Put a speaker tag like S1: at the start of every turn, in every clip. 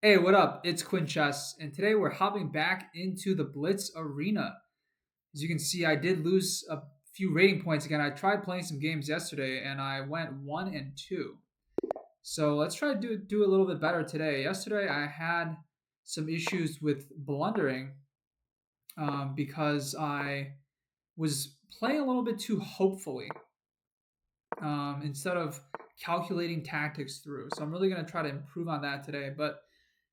S1: Hey, what up? It's Quinn Chess, and today we're hopping back into the Blitz Arena. As you can see, I did lose a few rating points again. I tried playing some games yesterday, and I went 1-2. So let's try to do a little bit better today. Yesterday, I had some issues with blundering because I was playing a little bit too hopefully instead of calculating tactics through. So I'm really going to try to improve on that today. But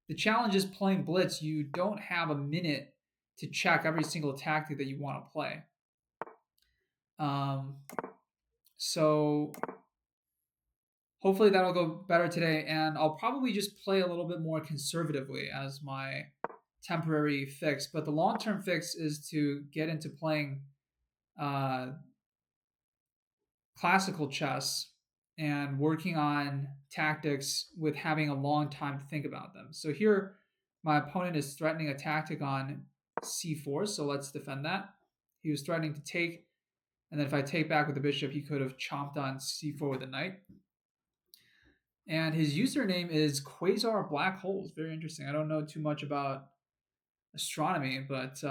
S1: the challenge is playing blitz. You don't have a minute to check every single tactic that you want to play. Um, so hopefully that'll go better today, and I'll probably just play a little bit more conservatively as my temporary fix. But the long term fix is to get into playing uh, classical chess and working on tactics with having a long time to think about them. So here, my opponent is threatening a tactic on c4, so let's defend that. He was threatening to take, and then if I take back with the bishop, he could have chomped on c4 with a knight. And his username is Quasar Black Holes. Very interesting. I don't know too much about astronomy, but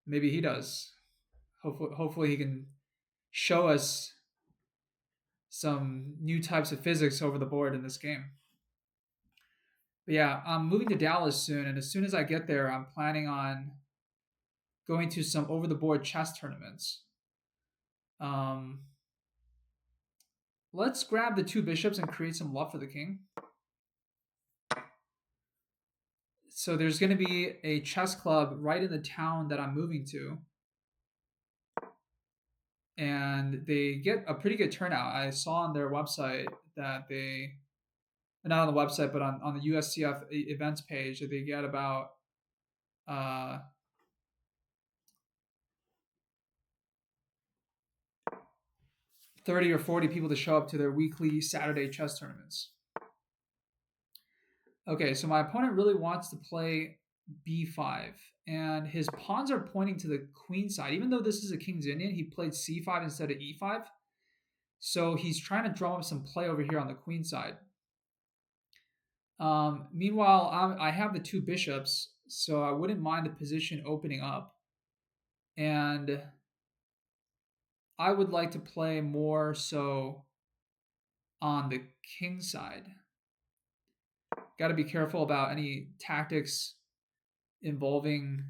S1: maybe he does. Hopefully he can show us some new types of physics over the board in this game. But yeah, I'm moving to Dallas soon, and as soon as I get there, I'm planning on going to some over the board chess tournaments. Um, let's grab the two bishops and create some love for the king. So there's going to be a chess club right in the town that I'm moving to, and they get a pretty good turnout. I saw on their website that they, not on the website, but on the USCF events page, that they get about uh, 30 or 40 people to show up to their weekly Saturday chess tournaments. Okay, so my opponent really wants to play b5, and his pawns are pointing to the queen side. Even though this is a King's Indian, he played c5 instead of e5. So he's trying to drum up some play over here on the queen side. Meanwhile, I have the two bishops, so I wouldn't mind the position opening up. And I would like to play more so on the king side. Got to be careful about any tactics involving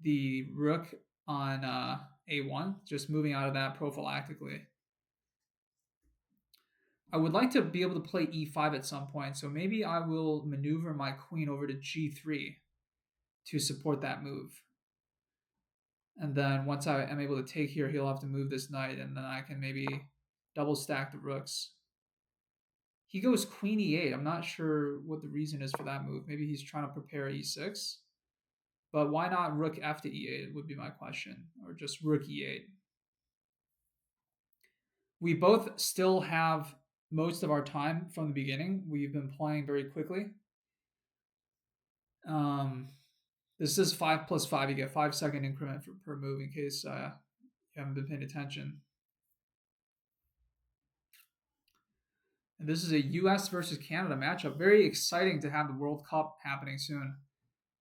S1: the rook on a1, just moving out of that prophylactically. I would like to be able to play e5 at some point, so maybe I will maneuver my queen over to g3 to support that move. And then once I am able to take here, he'll have to move this knight, and then I can maybe double stack the rooks. He goes queen e8. I'm not sure what the reason is for that move. Maybe he's trying to prepare e6. But why not rook f to e8 would be my question, or just rook e8. We both still have most of our time from the beginning. We've been playing very quickly. This is 5 plus 5. You get 5-second increment per move in case you haven't been paying attention. And this is a US versus Canada matchup. Very exciting to have the World Cup happening soon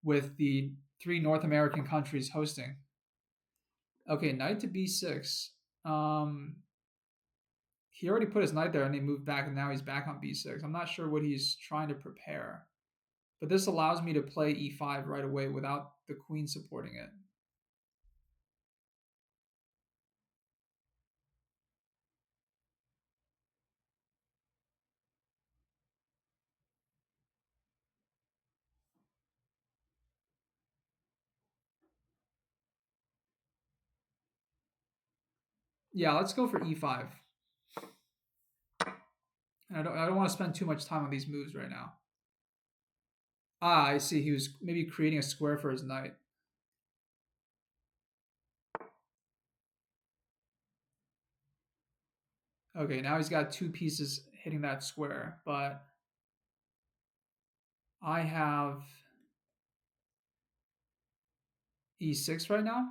S1: with the 3 North American countries hosting. Okay, knight to b6. He already put his knight there and he moved back, and now he's back on b6. I'm not sure what he's trying to prepare. But this allows me to play e5 right away without the queen supporting it. Yeah, let's go for e5. I don't want to spend too much time on these moves right now. Ah, I see. He was maybe creating a square for his knight. Okay, now he's got 2 pieces hitting that square, but I have e6 right now.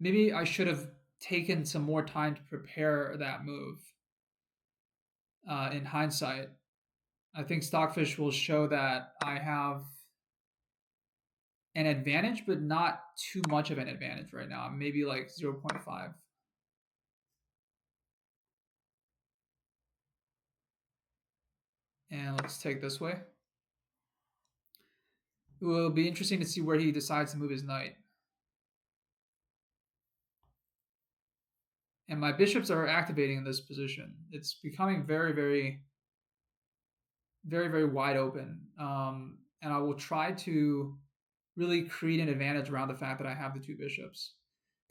S1: Maybe I should have taken some more time to prepare that move. In hindsight, I think Stockfish will show that I have an advantage, but not too much of an advantage right now. Maybe like 0.5. And let's take this way. It will be interesting to see where he decides to move his knight. And my bishops are activating in this position. It's becoming very, very, very, very wide open. And I will try to really create an advantage around the fact that I have the two bishops.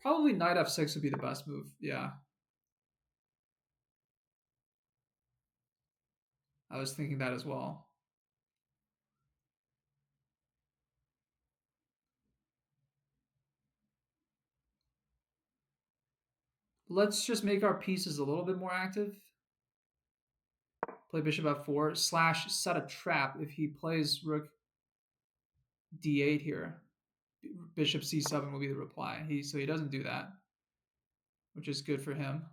S1: Probably knight f6 would be the best move. Yeah. I was thinking that as well. Let's just make our pieces a little bit more active. Play bishop f4 / set a trap if he plays rook d8 here. Bishop c7 will be the reply. So he doesn't do that, which is good for him.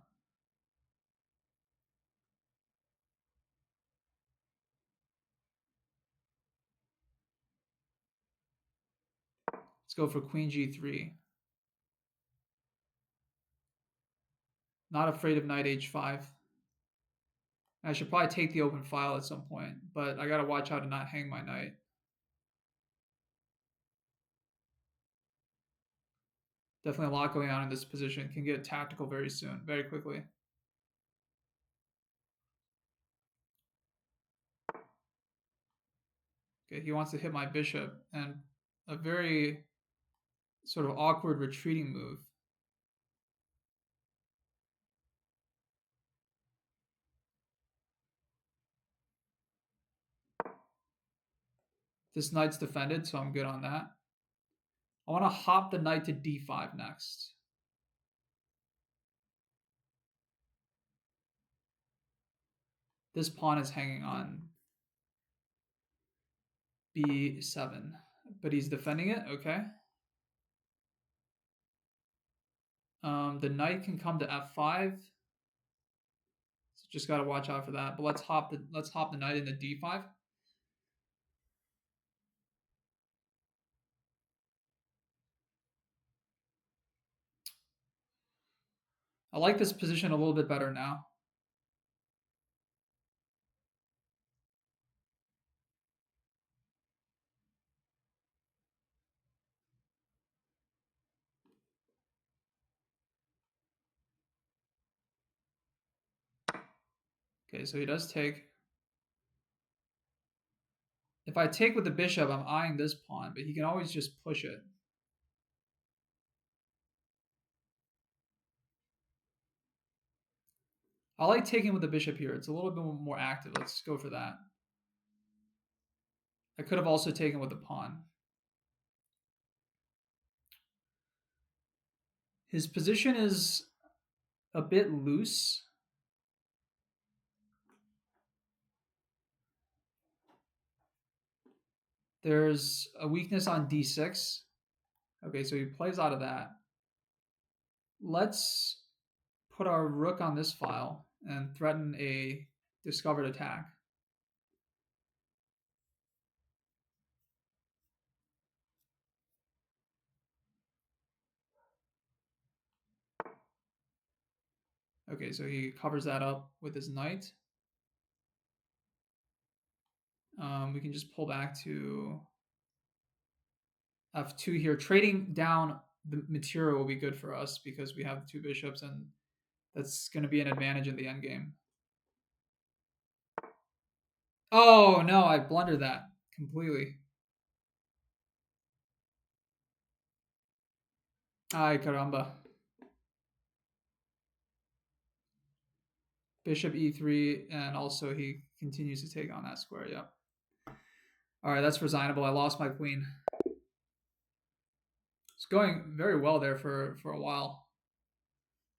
S1: Let's go for queen g3. Not afraid of knight h5. I should probably take the open file at some point, but I gotta watch out to not hang my knight. Definitely a lot going on in this position. Can get tactical very soon, very quickly. Okay, he wants to hit my bishop, and a very sort of awkward retreating move. This knight's defended, so I'm good on that. I want to hop the knight to d5 next. This pawn is hanging on b7, but he's defending it. Okay. The knight can come to f5, so just got to watch out for that. But let's hop the knight into d5. I like this position a little bit better now. Okay, so he does take. If I take with the bishop, I'm eyeing this pawn, but he can always just push it. I like taking with the bishop here. It's a little bit more active. Let's go for that. I could have also taken with the pawn. His position is a bit loose. There's a weakness on d6. Okay, so he plays out of that. Let's put our rook on this file and threaten a discovered attack. Okay, so he covers that up with his knight. We can just pull back to f2 here. Trading down the material will be good for us because we have two bishops, and that's going to be an advantage in the endgame. Oh, no, I blundered that completely. Ay, caramba. Bishop e3, and also he continues to take on that square, yep. All right, that's resignable. I lost my queen. It's going very well there for a while.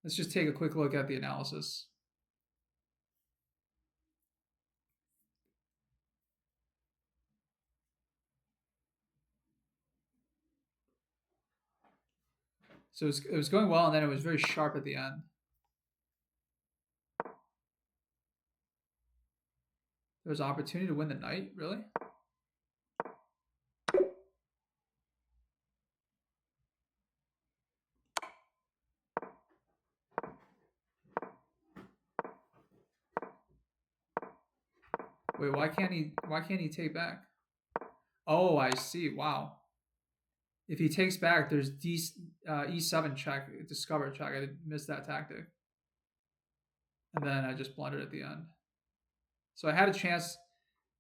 S1: Let's just take a quick look at the analysis. So it was going well, and then it was very sharp at the end. There was an opportunity to win the knight, really? Wait, why can't he take back? Oh, I see. Wow. If he takes back, there's e7 check, discover check. I missed that tactic. And then I just blundered at the end. So I had a chance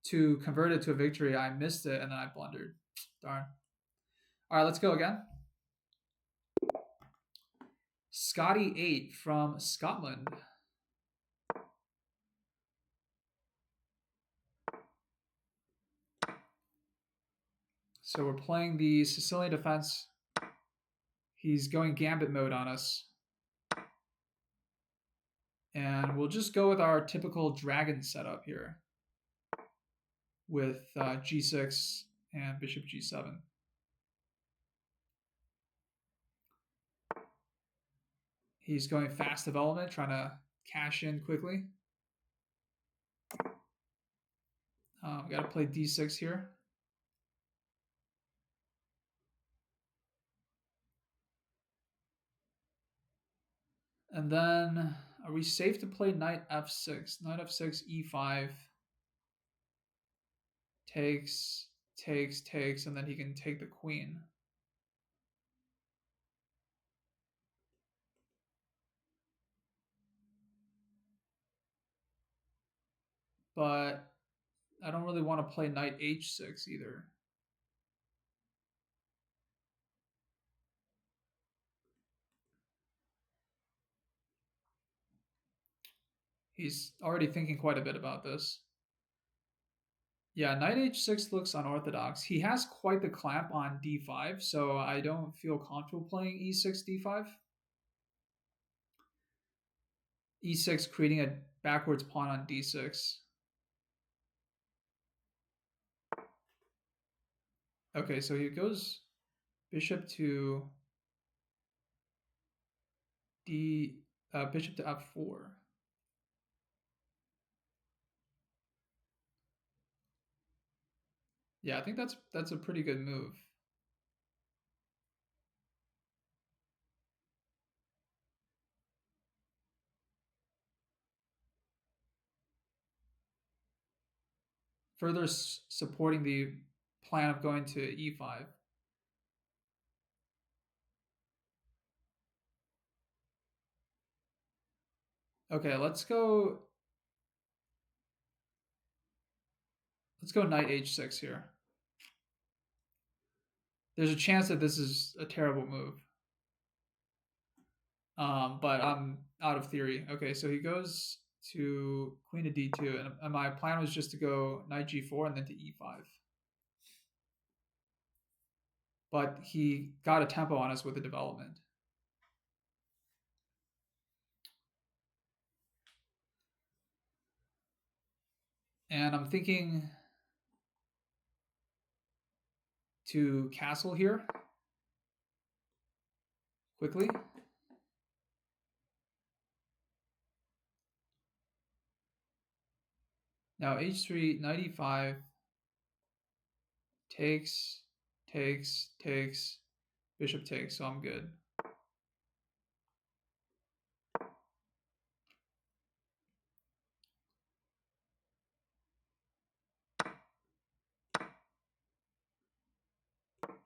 S1: to convert it to a victory. I missed it, and then I blundered. Darn. All right, let's go again. Scotty 8 from Scotland. So we're playing the Sicilian defense. He's going gambit mode on us. And we'll just go with our typical dragon setup here with g6 and bishop g7. He's going fast development, trying to cash in quickly. Got to play d6 here. And then, are we safe to play knight f6? Knight f6, e5. Takes, takes, and then he can take the queen. But I don't really want to play knight h6 either. He's already thinking quite a bit about this. Yeah, knight h6 looks unorthodox. He has quite the clamp on d5, so I don't feel comfortable playing e6, d5. e6 creating a backwards pawn on d6. Okay, so he goes bishop to bishop to f4. Yeah, I think that's a pretty good move. Further supporting the plan of going to e5. Okay, let's go knight h6 here. There's a chance that this is a terrible move. But I'm out of theory. Okay, so he goes to queen to d2, and my plan was just to go knight g4 and then to e5. But he got a tempo on us with the development. And I'm thinking to castle here quickly. Now h3, knight e5, takes, bishop takes, so I'm good.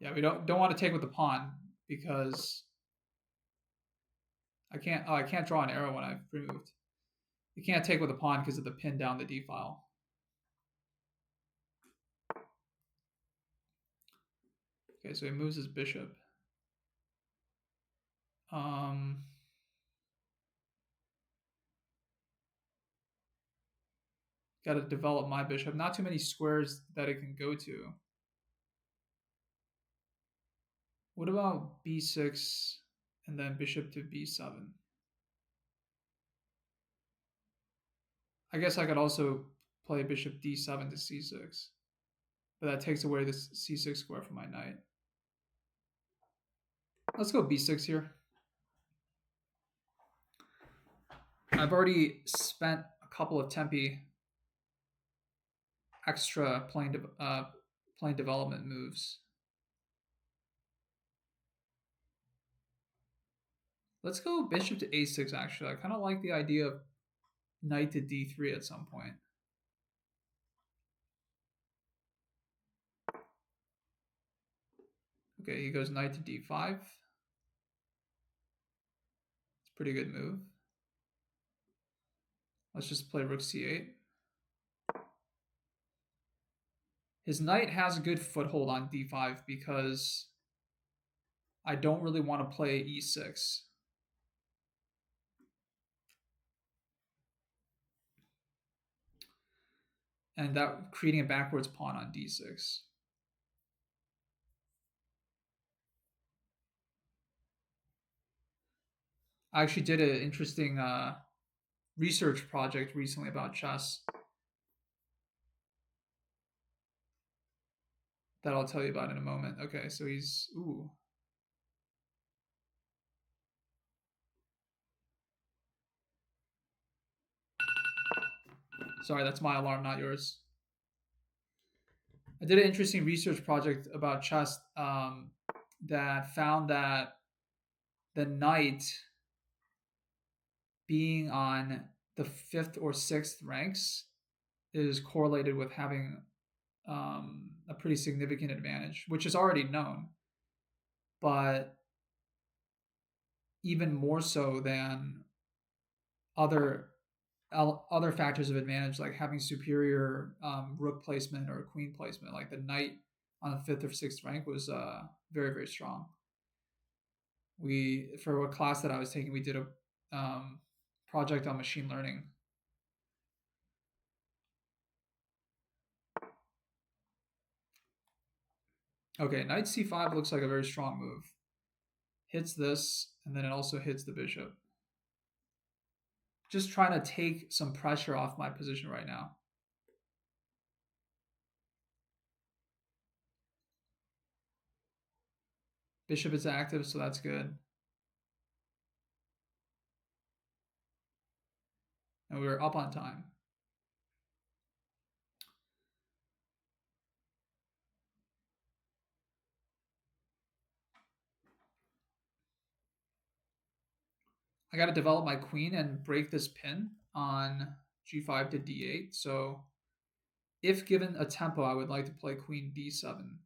S1: Yeah, we don't want to take with the pawn because I can't draw an arrow when I've removed. You can't take with the pawn because of the pin down the d file. Okay, so he moves his bishop. Got to develop my bishop. Not too many squares that it can go to. What about b6 and then bishop to b7? I guess I could also play bishop d7 to c6, but that takes away this c6 square from my knight. Let's go b6 here. I've already spent a couple of tempi extra playing development moves. Let's go bishop to a6, actually. I kind of like the idea of knight to d3 at some point. Okay, he goes knight to d5. It's a pretty good move. Let's just play rook c8. His knight has a good foothold on d5 because I don't really want to play e6. And that creating a backwards pawn on d6. I actually did an interesting research project recently about chess that I'll tell you about in a moment. Okay, so he's ooh. Sorry, that's my alarm, not yours. I did an interesting research project about chess that found that the knight being on the 5th or 6th ranks is correlated with having a pretty significant advantage, which is already known, but even more so than other other factors of advantage, like having superior rook placement or queen placement. Like the knight on the 5th or 6th rank was very, very strong. We, for a class that I was taking, we did a project on machine learning. Okay, knight c5 looks like a very strong move. Hits this, and then it also hits the bishop. Just trying to take some pressure off my position right now. Bishop is active, so that's good. And we're up on time. I got to develop my queen and break this pin on g5 to d8. So if given a tempo, I would like to play queen d7.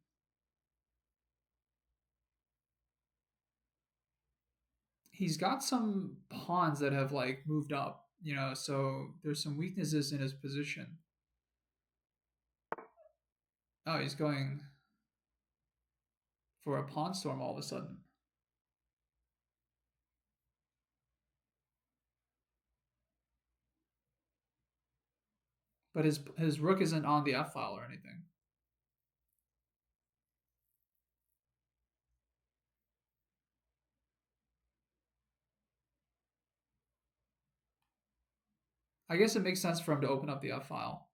S1: He's got some pawns that have like moved up, so there's some weaknesses in his position. Oh, he's going for a pawn storm all of a sudden. But his rook isn't on the f file or anything. I guess it makes sense for him to open up the f file.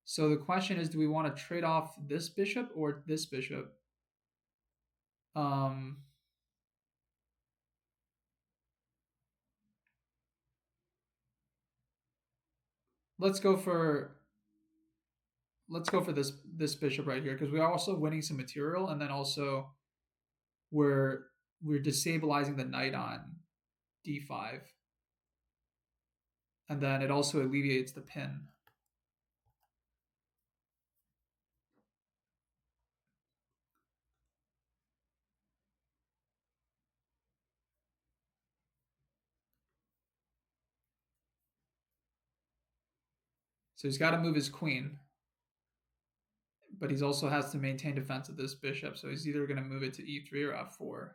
S1: So the question is, do we want to trade off this bishop or this bishop? Let's go for this bishop right here because we are also winning some material, and then also we're destabilizing the knight on d5, and then it also alleviates the pin. So he's got to move his queen, but he's also has to maintain defense of this bishop. So he's either going to move it to e3 or f4.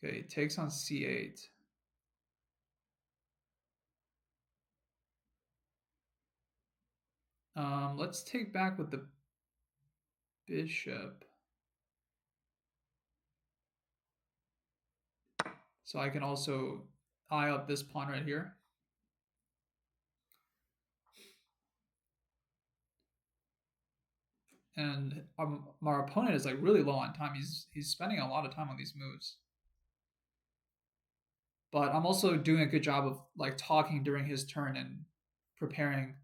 S1: Okay, he takes on c8. Let's take back with the bishop. So I can also eye up this pawn right here. And our opponent is like really low on time. He's spending a lot of time on these moves. But I'm also doing a good job of like talking during his turn and preparing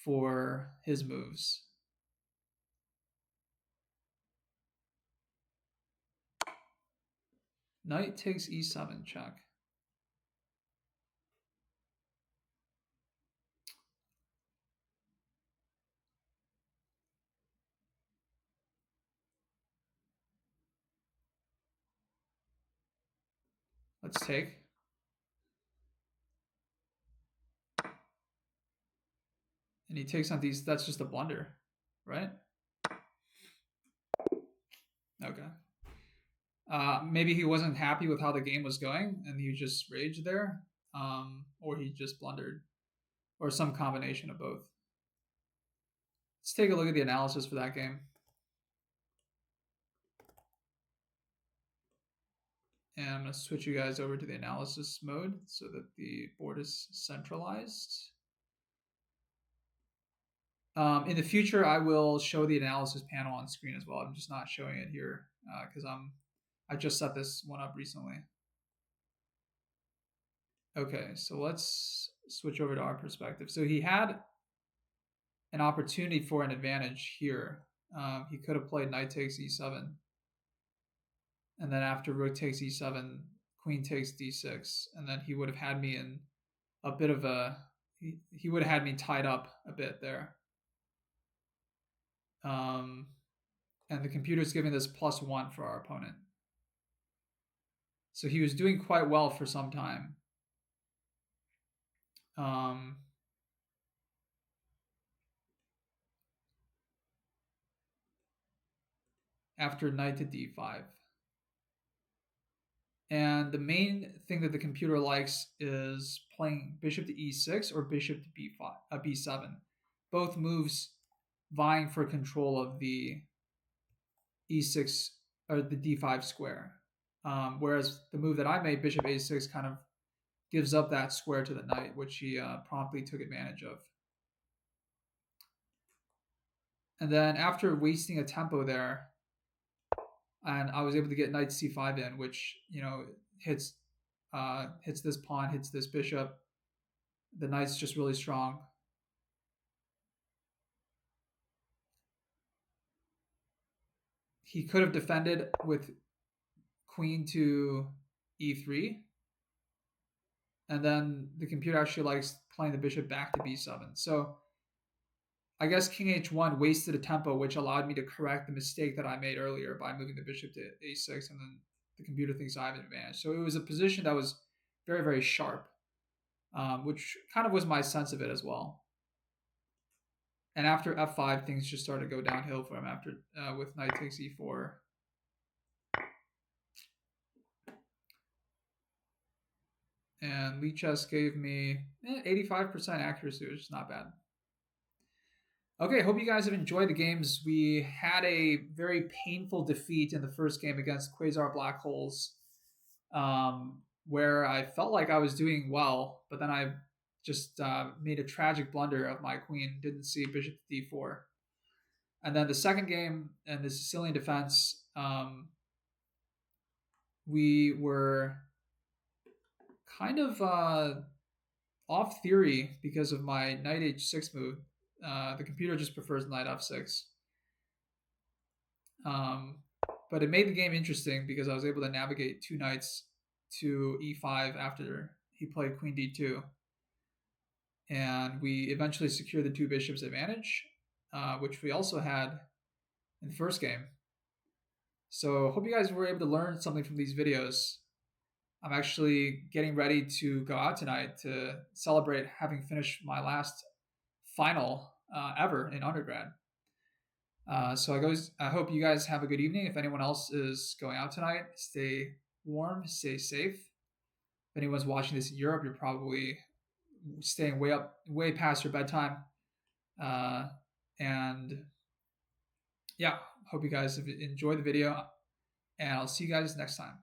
S1: for his moves. Knight takes e7 check. Let's take. And he takes on these. That's just a blunder, right? Okay. Maybe he wasn't happy with how the game was going and he just raged there. Or he just blundered. Or some combination of both. Let's take a look at the analysis for that game. And I'm going to switch you guys over to the analysis mode so that the board is centralized. In the future, I will show the analysis panel on screen as well. I'm just not showing it here because I just set this one up recently. Okay, so let's switch over to our perspective. So he had an opportunity for an advantage here. He could have played knight takes e7. And then after rook takes e7, queen takes d6. And then he would have had me in a bit of a... He would have had me tied up a bit there. And the computer's giving this +1 for our opponent. So he was doing quite well for some time. After knight to d5. And the main thing that the computer likes is playing bishop to e6 or bishop to b7. Both moves vying for control of the e6 or the d5 square. Whereas the move that I made, bishop a6, kind of gives up that square to the knight, which he promptly took advantage of. And then after wasting a tempo there, and I was able to get knight c5 in, which, you know, hits this pawn, hits this bishop. The knight's just really strong. He could have defended with queen to e3. And then the computer actually likes playing the bishop back to b7. So I guess king h1 wasted a tempo, which allowed me to correct the mistake that I made earlier by moving the bishop to a6, and then the computer thinks I have an advantage. So it was a position that was very, very sharp, which kind of was my sense of it as well. And after f5, things just started to go downhill for him after with knight takes e4. And Lichess gave me 85% accuracy, which is not bad. Okay, hope you guys have enjoyed the games. We had a very painful defeat in the first game against Quasar Black Holes, where I felt like I was doing well, but then I just made a tragic blunder of my queen, didn't see bishop to d4. And then the second game in the Sicilian defense, we were kind of off theory because of my knight h6 move. The computer just prefers knight f6. But it made the game interesting because I was able to navigate two knights to e5 after he played queen d2. And we eventually secured the two bishops advantage, which we also had in the first game. So hope you guys were able to learn something from these videos. I'm actually getting ready to go out tonight to celebrate having finished my last final ever in undergrad. So I hope you guys have a good evening. If anyone else is going out tonight, stay warm, stay safe. If anyone's watching this in Europe, you're probably staying way past your bedtime. And yeah, hope you guys have enjoyed the video, and I'll see you guys next time.